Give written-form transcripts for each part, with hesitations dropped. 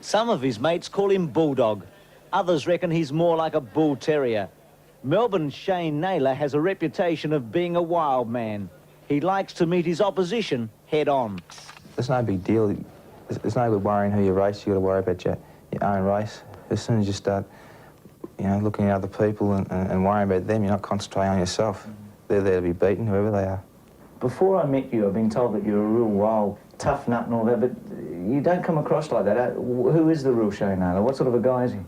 Some of his mates call him Bulldog. Others reckon he's more like a bull terrier. Melbourne's Shane Naylor has a reputation of being a wild man. He likes to meet his opposition head on. It's no big deal. It's no good worrying who you race. You've got to worry about your own race. As soon as you start, looking at other people and worrying about them, you're not concentrating on yourself. They're there to be beaten, whoever they are. Before I met you, I've been told that you're a real wild, tough nut and all that, but you don't come across like that. Who is the real Shane Naylor? What sort of a guy is he?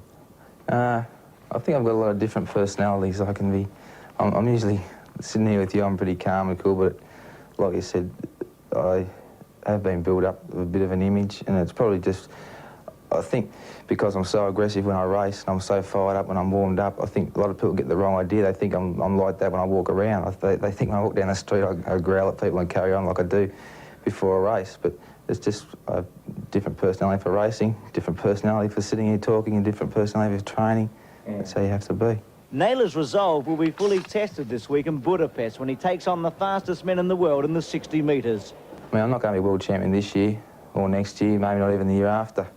I think I've got a lot of different personalities. I'm usually sitting here with you, I'm pretty calm and cool, but like you said, I have been built up with a bit of an image, and it's probably just, I think, because I'm so aggressive when I race and I'm so fired up when I'm warmed up, I think a lot of people get the wrong idea. They think I'm like that when I walk around. They think when I walk down the street, I growl at people and carry on like I do before a race, but it's just a different personality for racing, different personality for sitting here talking, and different personality for training. Yeah. That's how you have to be. Naylor's resolve will be fully tested this week in Budapest when he takes on the fastest men in the world in the 60 metres. I mean, I'm not going to be world champion this year or next year, maybe not even the year after.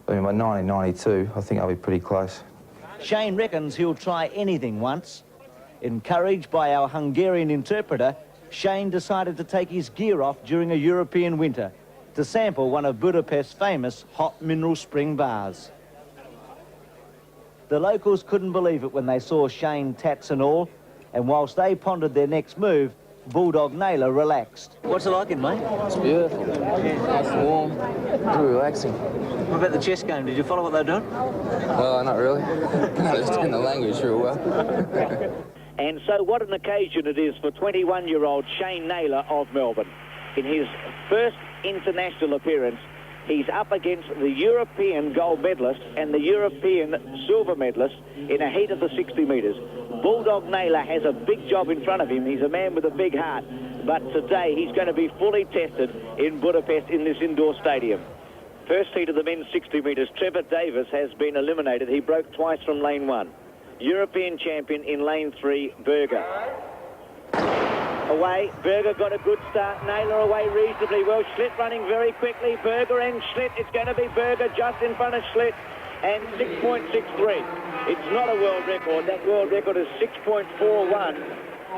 I mean, by 1992, I think I'll be pretty close. Shane reckons he'll try anything once. Encouraged by our Hungarian interpreter, Shane decided to take his gear off during a European winter to sample one of Budapest's famous hot mineral spring bars. The locals couldn't believe it when they saw Shane tats and all, and whilst they pondered their next move, Bulldog Naylor relaxed. What's it like in, mate? It's beautiful. Nice and warm, very relaxing. What about the chess game? Did you follow what they're doing? Not really. I understand the language real well. And so what an occasion it is for 21-year-old Shane Naylor of Melbourne. In his first international appearance, he's up against the European gold medalist and the European silver medalist in a heat of the 60 metres. Bulldog Naylor has a big job in front of him. He's a man with a big heart. But today he's going to be fully tested in Budapest in this indoor stadium. First heat of the men's 60 metres, Trevor Davis has been eliminated. He broke twice from lane 1. European champion in lane 3, Berger. Away, Berger got a good start. Naylor away reasonably well. Schlicht running very quickly. Berger and Schlicht. It's going to be Berger just in front of Schlicht. And 6.63. It's not a world record. That world record is 6.41.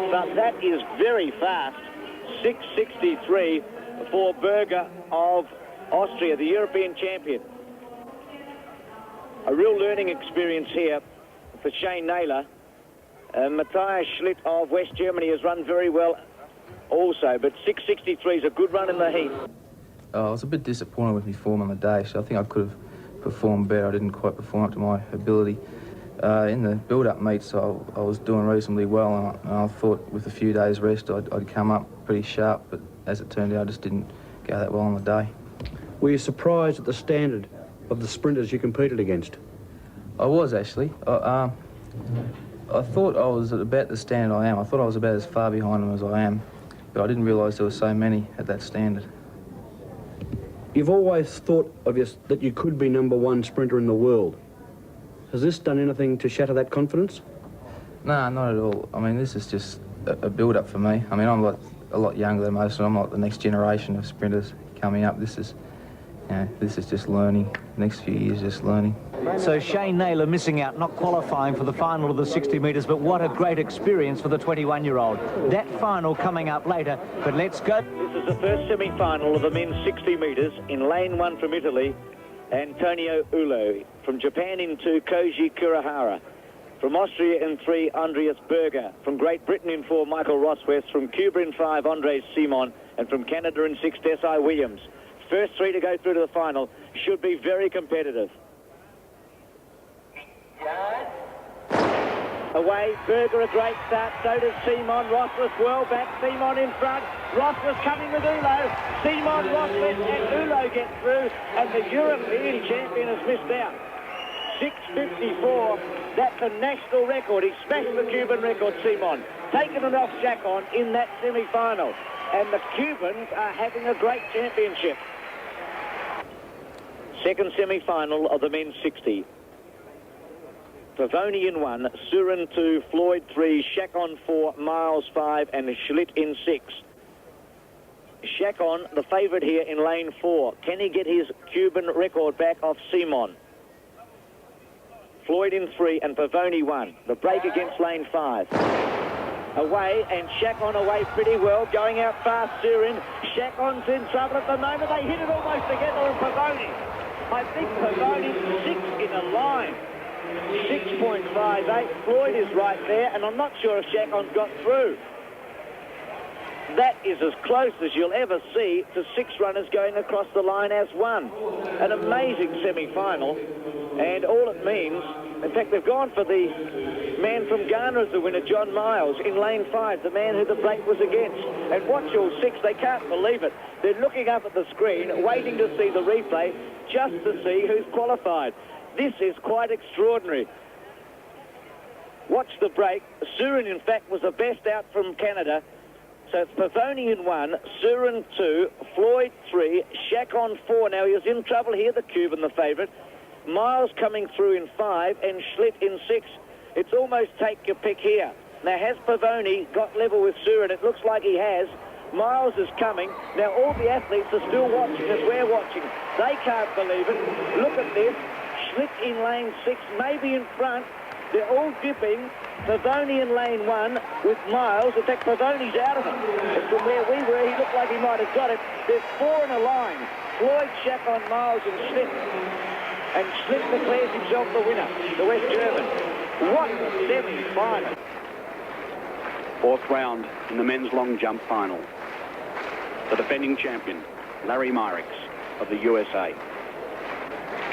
But that is very fast. 6.63 for Berger of Austria, the European champion. A real learning experience here for Shane Naylor. Matthias Schlicht of West Germany has run very well also, but 6.63 is a good run in the heat. I was a bit disappointed with my form on the day, so I think I could have performed better. I didn't quite perform up to my ability. In the build-up meets, I was doing reasonably well, and I thought with a few days' rest I'd come up pretty sharp, but as it turned out, I just didn't go that well on the day. Were you surprised at the standard of the sprinters you competed against? I was, actually. I thought I was at about the standard I am. I thought I was about as far behind them as I am, but I didn't realise there were so many at that standard. You've always thought of that you could be #1 sprinter in the world. Has this done anything to shatter that confidence? No, not at all. I mean, this is just a build-up for me. I mean, I'm a lot younger than most, and I'm like the next generation of sprinters coming up. This is just learning. Next few years, just learning. So Shane Naylor missing out, not qualifying for the final of the 60 metres, but what a great experience for the 21-year-old. That final coming up later, but let's go. This is the first semi-final of the men's 60 metres in lane 1 from Italy. Antonio Ullo. From Japan in 2, Koji Kurihara. From Austria in 3, Andreas Berger. From Great Britain in 4, Michael Rosswess. From Cuba in 5, Andrés Simón. And from Canada in 6, Desai Williams. First 3 to go through to the final. Should be very competitive. Away, Berger a great start, so does Simón. Rosswess well back, Simón in front. Rosswess coming with Ullo. Simón, Rosswess and Ullo get through, and the European champion has missed out. 6.54, that's a national record. He smashed the Cuban record, Simón. Taking it off Chacón in that semi-final. And the Cubans are having a great championship. Second semi-final of the men's 60. Pavoni in 1, Surin 2, Floyd 3, Chacón 4, Myles 5 and Schlicht in 6. Chacón, the favourite here in lane 4. Can he get his Cuban record back off Simón? Floyd in 3 and Pavoni 1. The break against lane 5. Away, and Chacón away pretty well, going out fast, Surin. Chacón's in trouble at the moment. They hit it almost together, and Pavoni. I think Pavoni 6 in a line. 6.58. Floyd is right there, and I'm not sure if Chacón's got through. That is as close as you'll ever see to 6 runners going across the line as one. An amazing semi-final, and all it means, in fact, they've gone for the man from Ghana as the winner, John Myles, in lane 5, the man who the break was against. And watch all 6, they can't believe it. They're looking up at the screen, waiting to see the replay, just to see who's qualified. This is quite extraordinary. Watch the break. Surin, in fact, was the best out from Canada. So it's Pavoni in 1, Surin 2, Floyd 3, Chacón 4. Now he was in trouble here, the Cuban, the favourite. Myles coming through in 5 and Schlicht in 6. It's almost take your pick here. Now, has Pavoni got level with Surin? It looks like he has. Myles is coming. Now, all the athletes are still watching as we're watching. They can't believe it. Look at this. Schlicht in lane 6, maybe in front. They're all dipping. Pavoni in lane 1 with Myles. In fact, Pavoni's out of it. And from where we were, he looked like he might have got it. There's 4 in a line. Floyd, Chacón, Myles and Schlicht. And Schlicht declares himself the winner, the West German. What a semi-final. 4th round in the men's long jump final. The defending champion, Larry Myrick of the USA.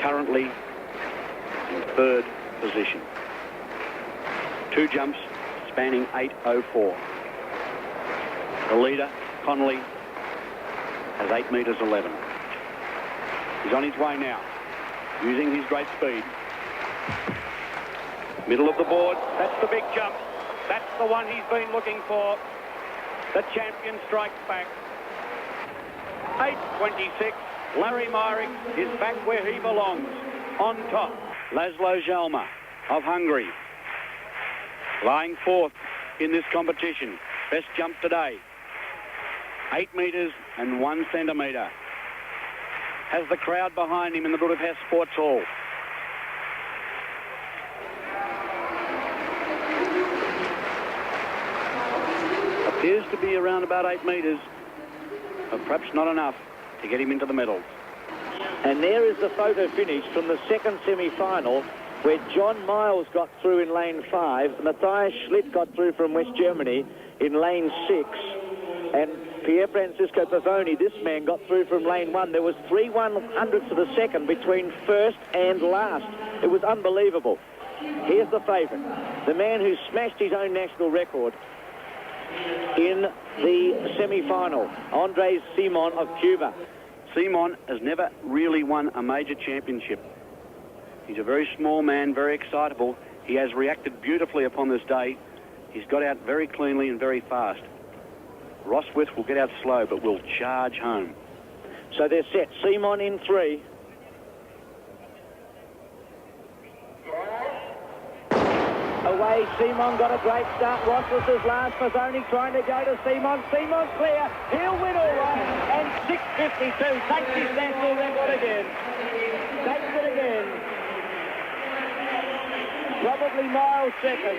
Currently in 3rd position. 2 jumps spanning 8.04. The leader, Connolly, has 8 metres 11. He's on his way now, using his great speed. Middle of the board, that's the big jump. That's the one he's been looking for. The champion strikes back. 8.26, Larry Myrick is back where he belongs, on top. Laszlo Zsalma of Hungary, lying 4th in this competition. Best jump today. 8 metres and 1 centimetre. Has the crowd behind him in the Budapest Sports Hall. Appears to be around about 8 metres, but perhaps not enough to get him into the medals. And there is the photo finish from the 2nd semi-final, where John Myles got through in lane 5, Matthias Schlicht got through from West Germany in lane 6, and Pierfrancesco Pavoni, this man, got through from lane 1. There was 3 100ths of a second between first and last. It was unbelievable. Here's the favourite, the man who smashed his own national record in the semi-final, Andrés Simón of Cuba. Simón has never really won a major championship. He's a very small man, very excitable. He has reacted beautifully upon this day. He's got out very cleanly and very fast. Rosswess will get out slow, but will charge home. So they're set. Simón in 3. Away, Simón got a great start. Rosswess is last. Pavoni trying to go to Simón. Simón clear. He'll win all right. And 6.52 takes his national record again. Takes it again. Probably Myles 2nd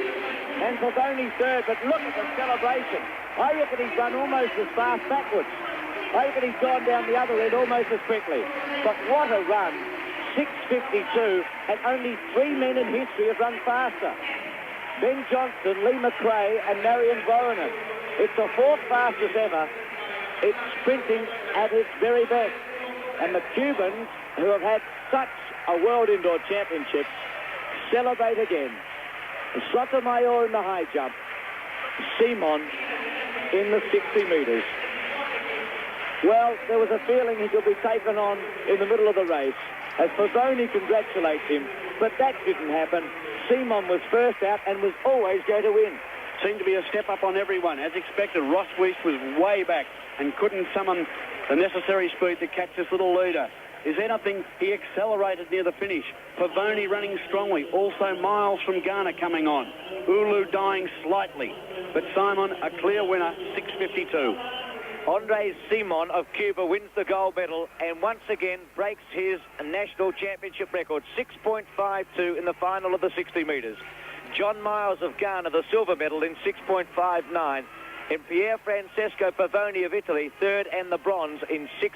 and Pavoni 3rd, but look at the celebration. I reckon he's run almost as fast backwards. I reckon he's gone down the other end almost as quickly. But what a run. 6.52, and only 3 men in history have run faster. Ben Johnson, Lee McRae and Marion Voronin. It's the 4th fastest ever. It's sprinting at its very best. And the Cubans, who have had such a World Indoor Championship, celebrate again. Sotomayor in the high jump. Simón in the 60 metres. Well, there was a feeling he could be taken on in the middle of the race, as Pavoni congratulates him, but that didn't happen. Simón was first out and was always going to win. Seemed to be a step up on everyone. As expected, Rosswess was way back and couldn't summon the necessary speed to catch this little leader. Is anything, he accelerated near the finish. Pavoni running strongly. Also Myles from Ghana coming on. Ullo dying slightly. But Simón, a clear winner, 6.52. Andrés Simón of Cuba wins the gold medal and once again breaks his national championship record, 6.52 in the final of the 60 metres. John Myles of Ghana, the silver medal in 6.59. And Pierfrancesco Pavoni of Italy, third, and the bronze in 6.